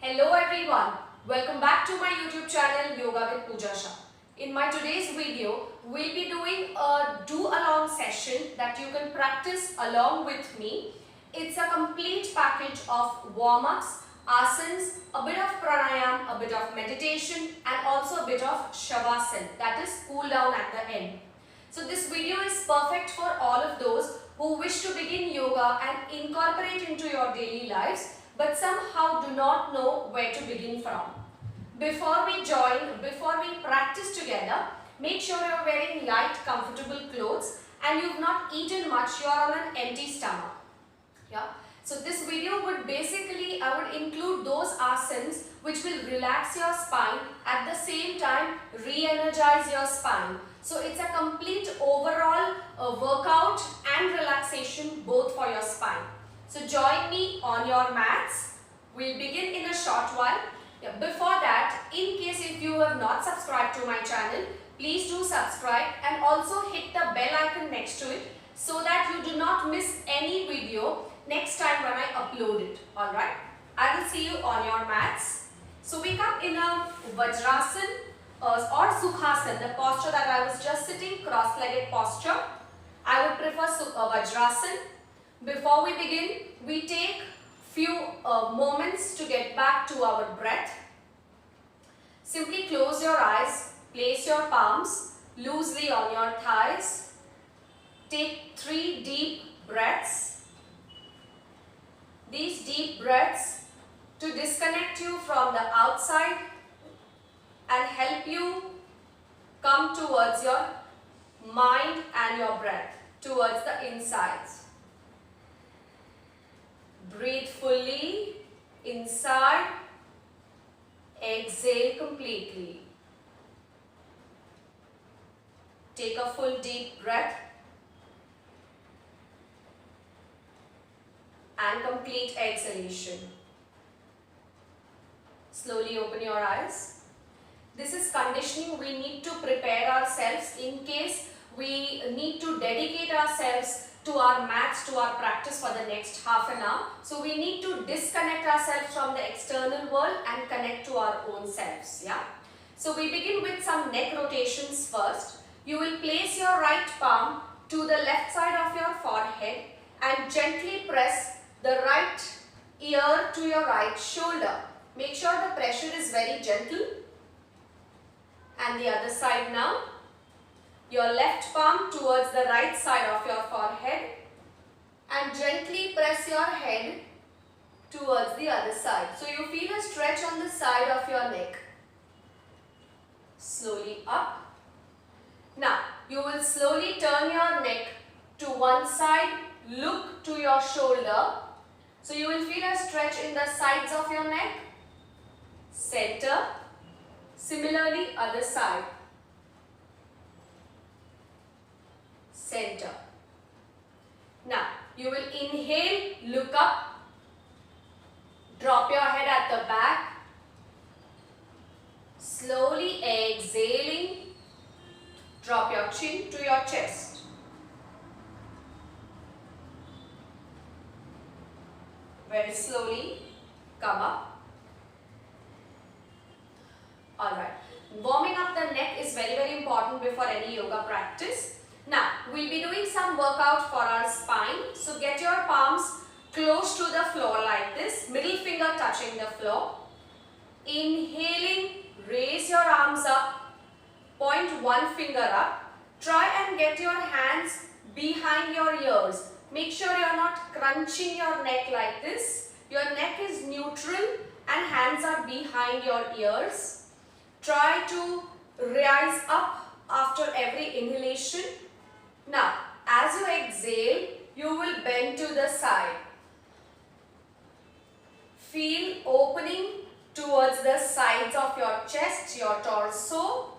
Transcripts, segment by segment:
Hello everyone, welcome back to my YouTube channel Yoga with Pooja Shah. In my today's video, we'll be doing a do-along session that you can practice along with me. It's a complete package of warm-ups, asanas, a bit of pranayam, a bit of meditation and also a bit of shavasana, that is cool down at the end. So this video is perfect for all of those who wish to begin yoga and incorporate into your daily lives but somehow do not know where to begin from. Before we practice together, make sure you are wearing light, comfortable clothes and you've not eaten much, you are on an empty stomach. Yeah. So this video would basically, I would include those asanas which will relax your spine, at the same time re-energize your spine. So it's a complete overall workout and relaxation both for your spine. So join me on your mats. We'll begin in a short while. Before that, in case if you have not subscribed to my channel, please do subscribe and also hit the bell icon next to it so that you do not miss any video next time when I upload it. Alright, I will see you on your mats. So we come in a Vajrasana or Sukhasana, the posture that I was just sitting, cross-legged posture. I would prefer Vajrasana. Before we begin, we take few moments to get back to our breath. Simply close your eyes, place your palms loosely on your thighs. Take 3 deep breaths. These deep breaths to disconnect you from the outside and help you come towards your mind and your breath, towards the insides. Breathe fully inside, exhale completely. Take a full deep breath and complete exhalation. Slowly open your eyes. This is conditioning. We need to prepare ourselves in case we need to dedicate ourselves to our mats, to our practice for the next half an hour. So we need to disconnect ourselves from the external world and connect to our own selves. Yeah. So we begin with some neck rotations first. You will place your right palm to the left side of your forehead and gently press the right ear to your right shoulder. Make sure the pressure is very gentle. And the other side now. Your left palm towards the right side of your forehead and gently press your head towards the other side. So you feel a stretch on the side of your neck. Slowly up. Now you will slowly turn your neck to one side, look to your shoulder. So you will feel a stretch in the sides of your neck. Center. Similarly, other side. Center. Now, you will inhale, look up, drop your head at the back, slowly exhaling, drop your chin to your chest. Very slowly, come up. Alright, warming up the neck is very important before any yoga practice. Now, we'll be doing some workout for our spine. So, get your palms close to the floor like this, middle finger touching the floor. Inhaling, raise your arms up, point one finger up. Try and get your hands behind your ears. Make sure you are not crunching your neck like this. Your neck is neutral and hands are behind your ears. Try to rise up after every inhalation. Now, as you exhale, you will bend to the side. Feel opening towards the sides of your chest, your torso.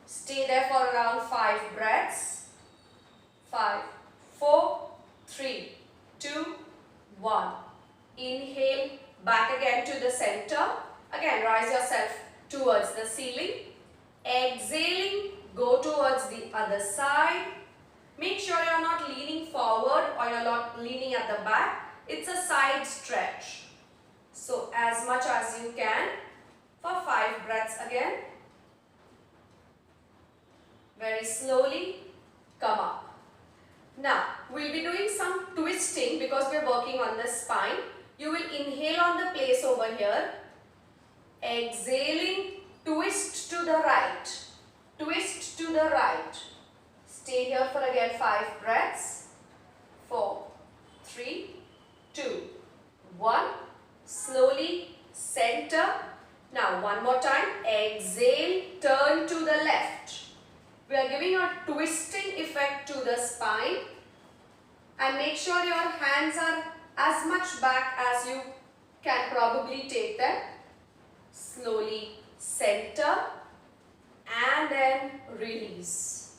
Stay there for around 5 breaths. 5, 4, 3, 2, 1. Inhale, back again to the center. Again, rise yourself towards the ceiling. Exhaling, go towards the other side. Make sure you are not leaning forward or you are not leaning at the back. It's a side stretch. So as much as you can for 5 breaths again. Very slowly come up. Now we'll be doing some twisting because we're working on the spine. You will inhale on the place over here. Exhaling, twist to the right. Twist to the right. Stay here for again 5 breaths. 4, 3, 2, 1. Slowly center. Now one more time. Exhale, turn to the left. We are giving a twisting effect to the spine. And make sure your hands are as much back as you can probably take them. Slowly center and then release.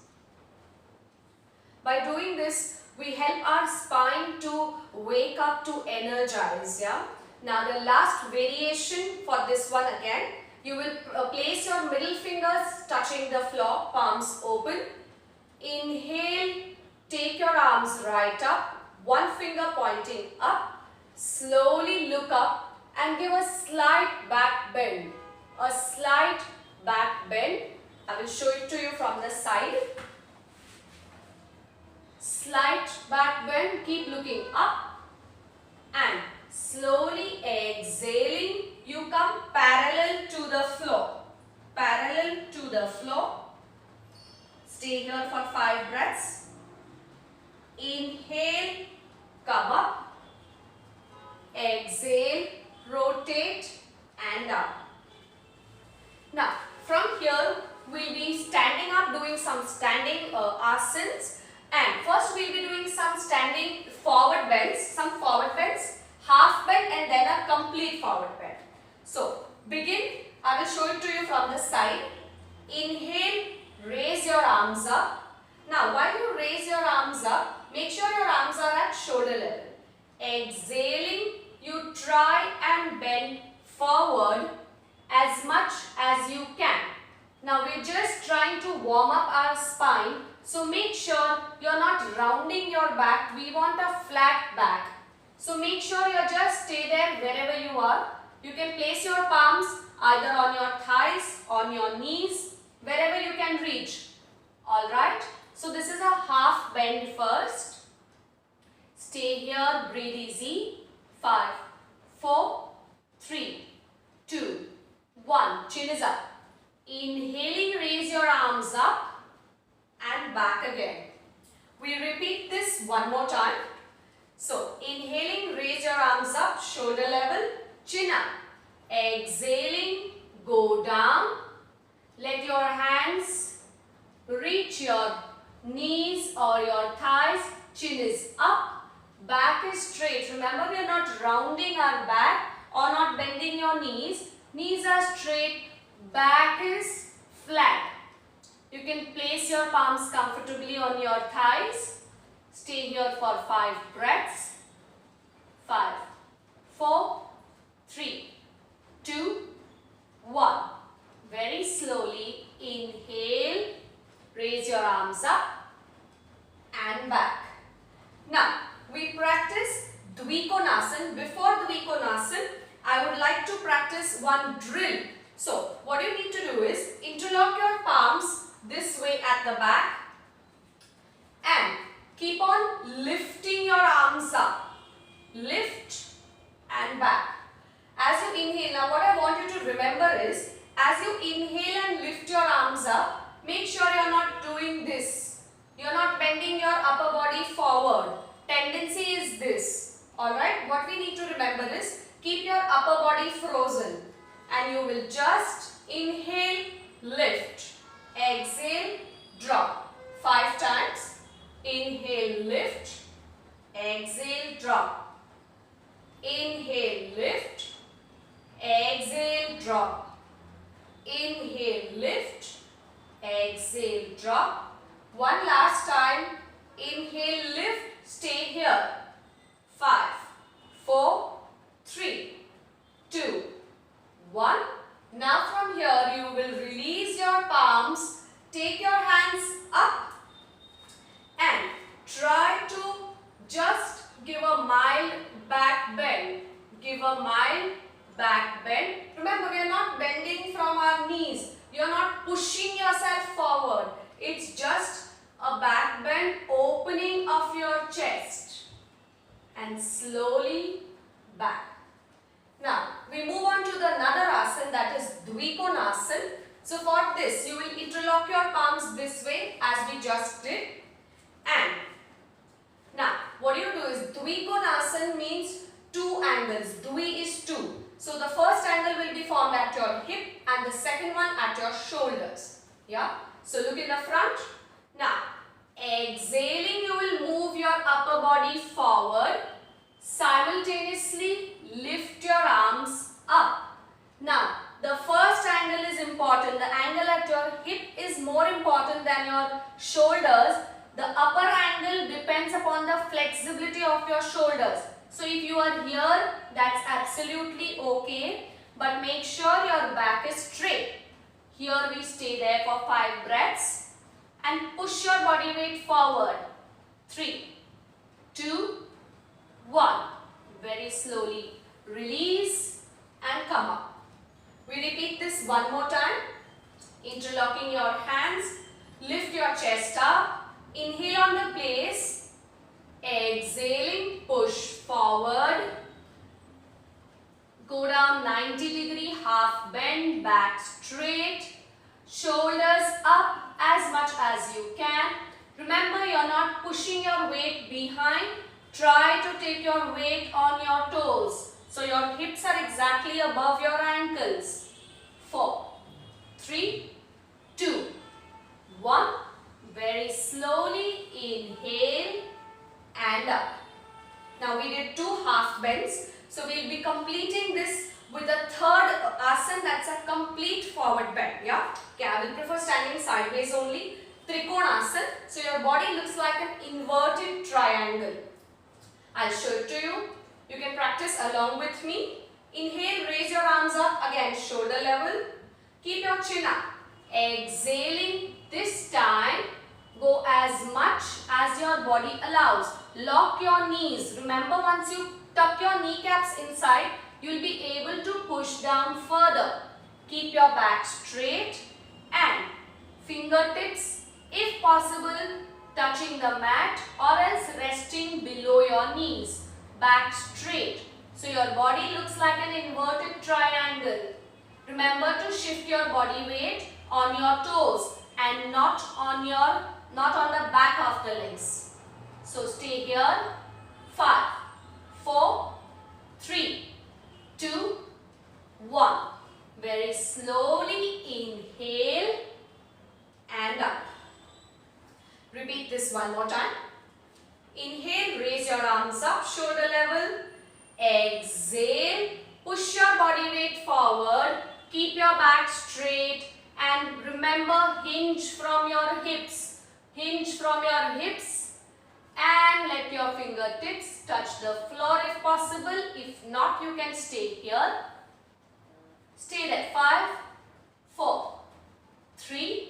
By doing this, we help our spine to wake up, to energize. Yeah. Now the last variation for this one again. You will place your middle fingers touching the floor, palms open. Inhale, take your arms right up, one finger pointing up. Slowly look up and give a slight back bend. A slight back bend. I will show it to you from the side. Slight back bend, keep looking up and slowly exhaling, you come parallel to the floor. Parallel to the floor. Stay here for 5 breaths. Inhale, come up. Exhale, rotate and up. Now, from here, we'll be standing up, doing some standing asanas. And first, we'll be doing some standing forward bends, half bend and then a complete forward bend. So, begin. I will show it to you from the side. Inhale, raise your arms up. Now, while you raise your arms up, make sure your arms are at shoulder level. Exhaling, you try and bend forward as much as you can. Now, we're just trying to warm up our spine. So, make sure you're not rounding your back. We want a flat back. So, make sure you just stay there wherever you are. You can place your palms either on your thighs, on your knees, wherever you can reach. Alright. So, this is a half bend first. Stay here, breathe easy. 5, 4, 3, 2, 1. Chin is up. Inhaling, raise your arms up and back again. We repeat this one more time. So, inhaling, raise your arms up, shoulder level, chin up. Exhaling, go down. Let your hands reach your knees or your thighs. Chin is up, back is straight. Remember, we are not rounding our back or not bending your knees. Knees are straight, back is flat. You can place your palms comfortably on your thighs. Stay here for 5 breaths. 5, 4, 3, 2, 1. Very slowly inhale, raise your arms up and back. Now, we practice Dvikonasana. Before Dvikonasana, I would like to practice one drill. So, what you need to do is interlock your palms this way at the back and keep on lifting your arms up. Lift and back. As you inhale, now what I want you to remember is, as you inhale and lift your arms up, make sure you are not doing this. You are not bending your upper body forward. Tendency is this. Alright, what we need to remember is, keep your upper body frozen. And you will just inhale, lift. Exhale, drop. 5 times. Inhale, lift. Exhale, drop. Inhale, lift. Exhale, drop. Inhale, lift. Exhale, drop. One last time. Inhale, lift. Stay here. 5, 4, 3, 2, 1. Now from here you will release your palms. Take your hands up and try to just give a mild back bend. Give a mild back bend. Remember, we are not bending from our knees. You are not pushing yourself forward. It's just a back bend, opening of your chest and slowly back. Now, we move on to the another asana, that is Dvikonasana. So for this, you will interlock your palms this way as we just did. And now, what you do is Dvikonasana means two angles. Dvi is two. So the first angle will be formed at your hip and the second one at your shoulders. Yeah. So look in the front. Now, exhaling, you will move your upper body forward. Simultaneously lift your arms up. Now, the first angle is important. The angle at your hip is more important than your shoulders. The upper angle depends upon the flexibility of your shoulders. So if you are here, that's absolutely okay. But make sure your back is straight. Here we stay there for 5 breaths. And push your body weight forward. 3, 2, 1. Very slowly release and come up. We repeat this one more time. Interlocking your hands. Lift your chest up. Inhale on the place. Exhaling, push forward. Go down 90-degree, half bend, back straight. Shoulders up as much as you can. Remember, you are not pushing your weight behind. Try to take your weight on your toes. So your hips are exactly above your ankles. 4, 3, 2, 1. Very slowly inhale and up. Now we did 2 half bends. So we will be completing this with a third asana, that's a complete forward bend. Yeah. Okay, I will prefer standing sideways only. Trikonasana. So your body looks like an inverted triangle. I'll show it to you. You can practice along with me. Inhale, raise your arms up, again shoulder level. Keep your chin up. Exhaling, this time go as much as your body allows. Lock your knees. Remember, once you tuck your kneecaps inside, you will be able to push down further. Keep your back straight and fingertips, if possible, touching the mat or else resting below your knees. Back straight. So your body looks like an inverted triangle. Remember to shift your body weight on your toes and not on the back of the legs. So stay here. 5, 4, 3, 2, 1. Very slowly inhale and up. Repeat this one more time. Inhale, raise your arms up, shoulder level. Exhale, push your body weight forward. Keep your back straight and remember, hinge from your hips. Hinge from your hips and let your fingertips touch the floor if possible. If not, you can stay here. Stay there. 5, 4, 3,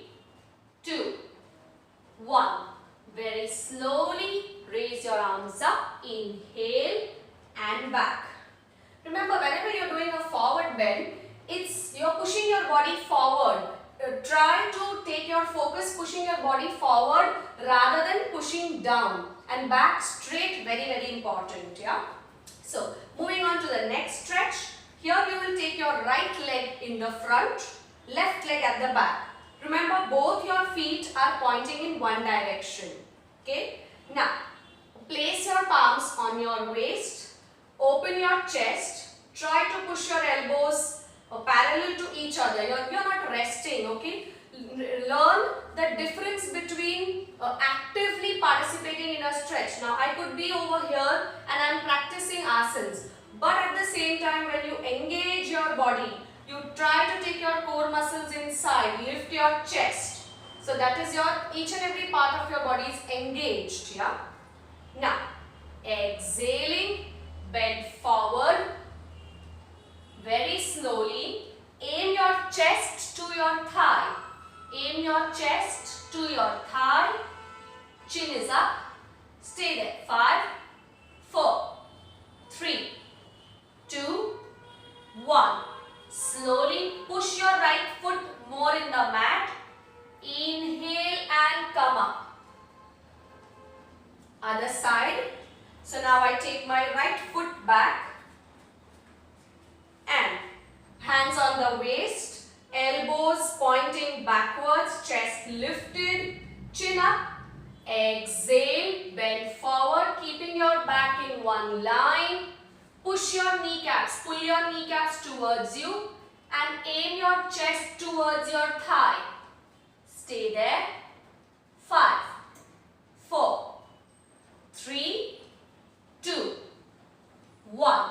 2, 1. Very slowly raise your arms up. Inhale and back. Remember, whenever you are doing a forward bend, you are pushing your body forward. Try to take your focus pushing your body forward rather than pushing down. And back straight, very, very important. Yeah. So, moving on to the next stretch. Here you will take your right leg in the front, left leg at the back. Remember, both your feet are pointing in one direction. Okay. Now, place your palms on your waist. Open your chest. Try to push your elbows parallel to each other. You are not resting. Okay. Learn the difference between actively participating in a stretch. Now, I could be over here and I am practicing asanas. But at the same time, when you engage your body, you try to take your core muscles inside, lift your chest. So that is each and every part of your body is engaged. Yeah. Now, exhaling, bend forward. Very slowly, aim your chest to your thigh. Aim your chest to your thigh. Chin is up. Stay there. 5, 4, 3, 2, 1. Slowly push your right foot more in the mat. Inhale and come up. Other side. So now I take my right foot back and hands on the waist, elbows pointing backwards, chest lifted, chin up. Exhale, bend forward, keeping your back in one line. Push your kneecaps, pull your kneecaps towards you and aim your chest towards your thigh. Stay there. 5, 4, 3, 2, 1.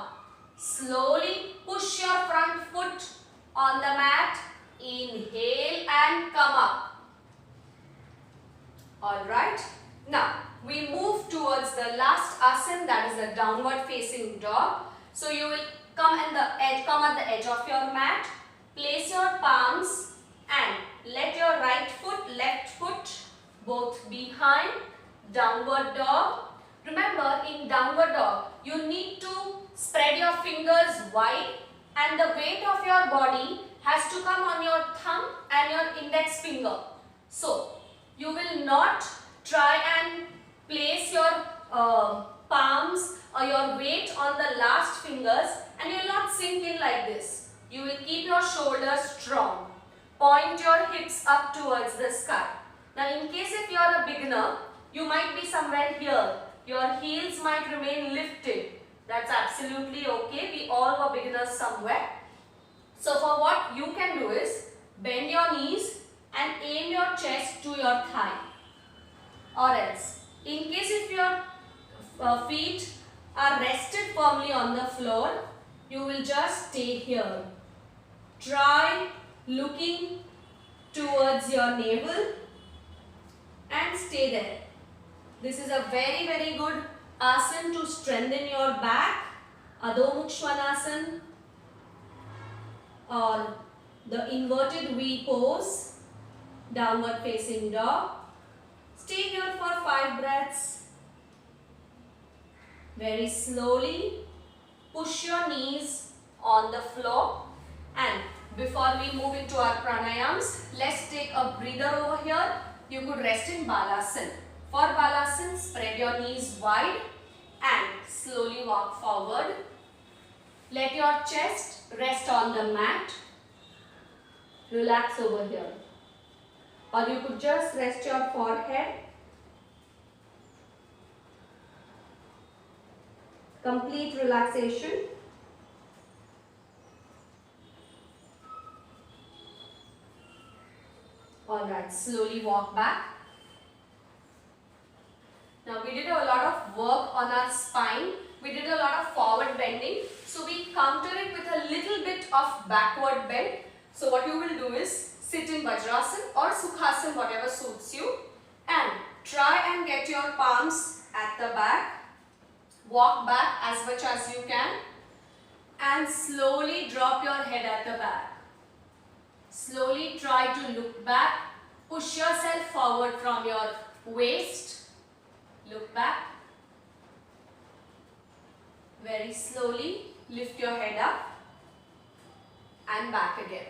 Slowly push your front foot on the mat. Inhale and come up. Alright. Now, we move towards the last asana, that is the downward facing dog. So, you will come at the edge of your mat. Place your palms and let your right foot, left foot both behind. Downward dog. Remember, in downward dog, you need to spread your fingers wide and the weight of your body has to come on your thumb and your index finger. So, you will not try and place your palms or your weight on the last fingers and you will not sink in like this. You will keep your shoulders strong. Point your hips up towards the sky. Now, in case if you are a beginner, you might be somewhere here. Your heels might remain lifted. That's absolutely okay. We all were beginners somewhere. So, for what you can do is bend your knees and aim your chest to your thigh. Or else, in case if your feet are rested firmly on the floor, you will just stay here. Try looking towards your navel and stay there. This is a very, very good asana to strengthen your back. Adho Mukha Svanasana or the inverted V pose, downward facing dog. Stay here for 5 breaths. Very slowly push your knees on the floor, and before we move into our pranayams, let's take a breather over here. You could rest in Balasana. For Balasana, spread your knees wide and slowly walk forward. Let your chest rest on the mat. Relax over here. Or you could just rest your forehead. Complete relaxation. Alright, slowly walk back. Now we did a lot of work on our spine. We did a lot of forward bending. So we counter it with a little bit of backward bend. So what you will do is sit in Vajrasana or Sukhasana, whatever suits you. And try and get your palms at the back. Walk back as much as you can. And slowly drop your head at the back. Slowly try to look back. Push yourself forward from your waist. Look back. Very slowly lift your head up and back again.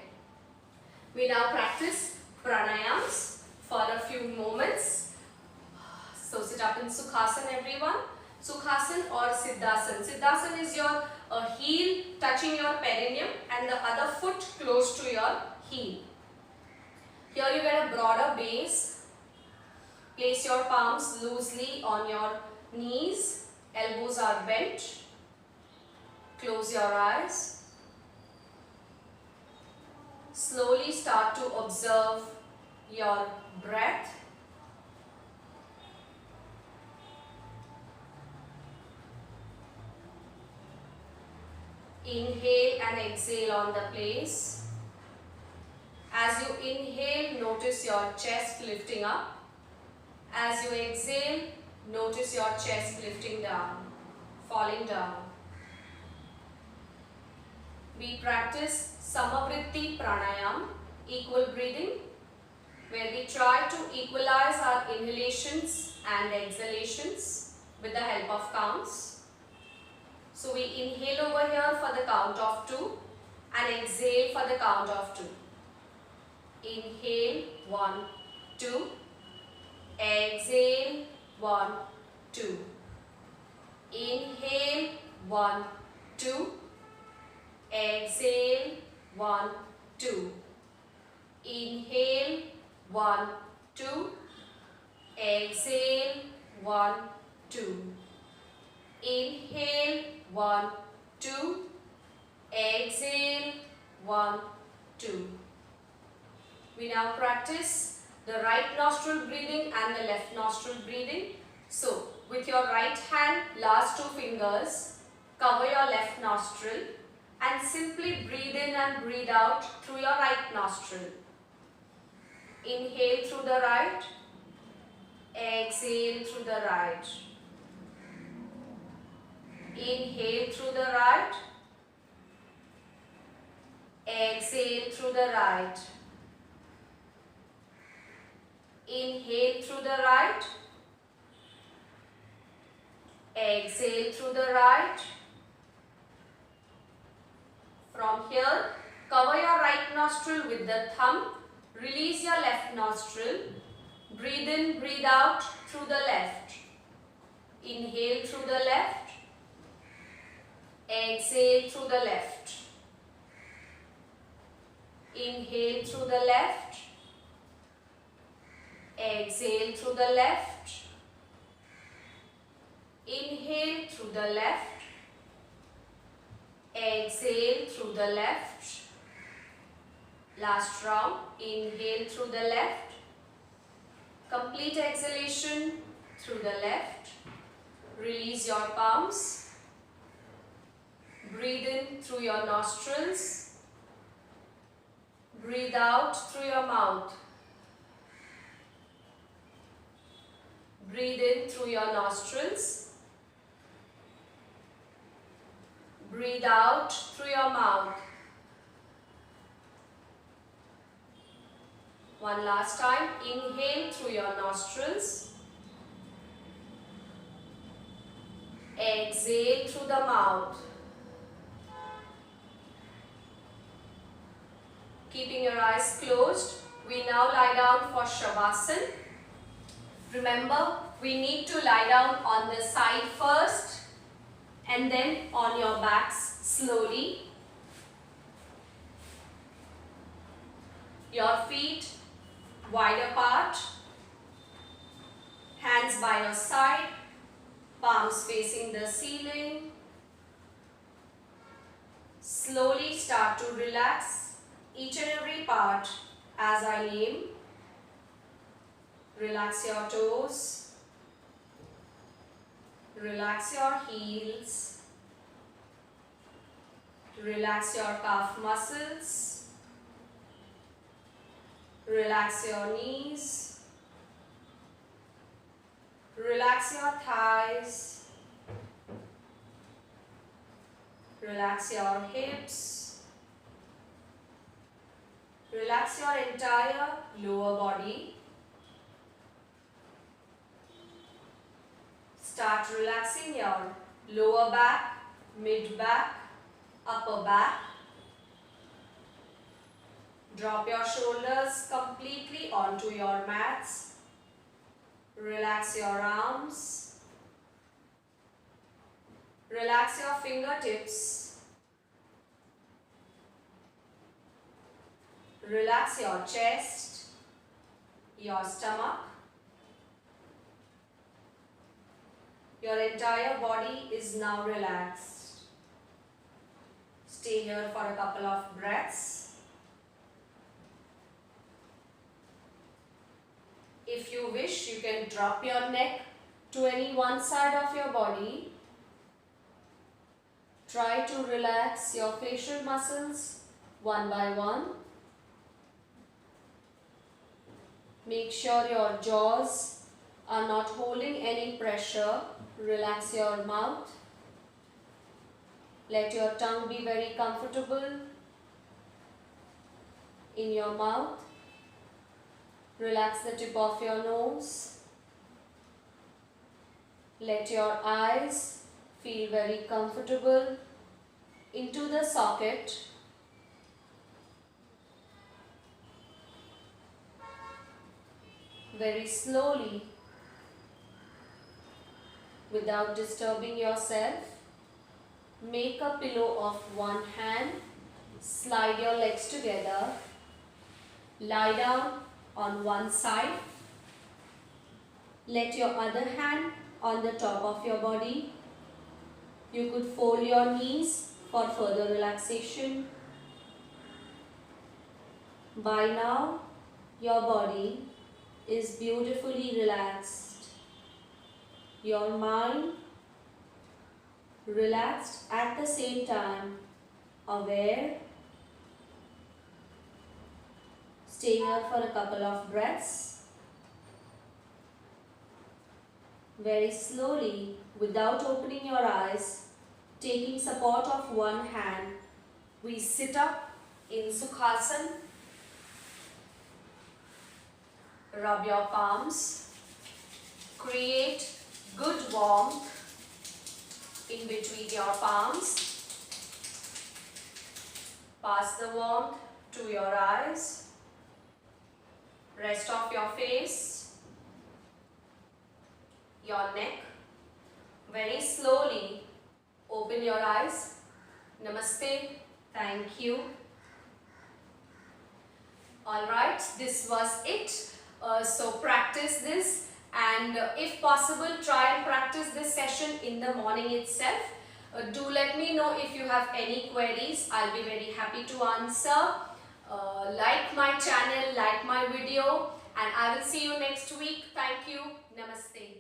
We now practice pranayams for a few moments. So sit up in Sukhasana, everyone. Sukhasana or Siddhasana. Siddhasana is your heel touching your perineum and the other foot close to your heel. Here you get a broader base. Place your palms loosely on your knees. Elbows are bent. Close your eyes. Slowly start to observe your breath. Inhale and exhale on the place. As you inhale, notice your chest lifting up. As you exhale, notice your chest lifting down, falling down. We practice Samavritti Pranayam, equal breathing, where we try to equalize our inhalations and exhalations with the help of counts. So we inhale over here for the count of 2 and exhale for the count of 2. Inhale 1, 2. Exhale 1, 2. Inhale 1, 2. Exhale 1, 2. Inhale 1, 2. Exhale 1, 2. Inhale 1, 2. Exhale 1, 2. We now practice the right nostril breathing and the left nostril breathing. So, with your right hand, last 2 fingers, cover your left nostril and simply breathe in and breathe out through your right nostril. Inhale through the right, exhale through the right. Inhale through the right, exhale through the right. Inhale through the right, exhale through the right. From here, cover your right nostril with the thumb, release your left nostril, breathe in, breathe out through the left. Inhale through the left, exhale through the left. Inhale through the left, exhale through the left. Inhale through the left, exhale through the left. Last round, inhale through the left, complete exhalation through the left. Release your palms, breathe in through your nostrils, breathe out through your mouth. Breathe in through your nostrils, breathe out through your mouth. One last time, inhale through your nostrils, exhale through the mouth. Keeping your eyes closed, we now lie down for Shavasana. Remember, we need to lie down on the side first and then on your backs slowly. Your feet wide apart, hands by your side, palms facing the ceiling. Slowly start to relax each and every part as I name. Relax your toes, relax your heels, relax your calf muscles, relax your knees, relax your thighs, relax your hips, relax your entire lower body. Start relaxing your lower back, mid back, upper back. Drop your shoulders completely onto your mats. Relax your arms. Relax your fingertips. Relax your chest, your stomach. Your entire body is now relaxed. Stay here for a couple of breaths. If you wish, you can drop your neck to any one side of your body. Try to relax your facial muscles one by one. Make sure your jaws are not holding any pressure. Relax your mouth. Let your tongue be very comfortable in your mouth. Relax the tip of your nose. Let your eyes feel very comfortable into the socket. very slowly, without disturbing yourself. Make a pillow of one hand, slide your legs together, lie down on one side, let your other hand on the top of your body. You could fold your knees for further relaxation. By now, your body is beautifully relaxed. Your mind relaxed at the same time, aware. Stay here for a couple of breaths. Very slowly, without opening your eyes, taking support of one hand, we sit up in Sukhasana. Rub your palms. Create good warmth in between your palms. Pass the warmth to your eyes. Rest of your face, your neck. Very slowly open your eyes. Namaste. Thank you. Alright, this was it. So practice this, and if possible try and practice this session in the morning itself. Do let me know if you have any queries. I'll be very happy to answer. Like my channel, like my video, and I will see you next week. Thank you. Namaste.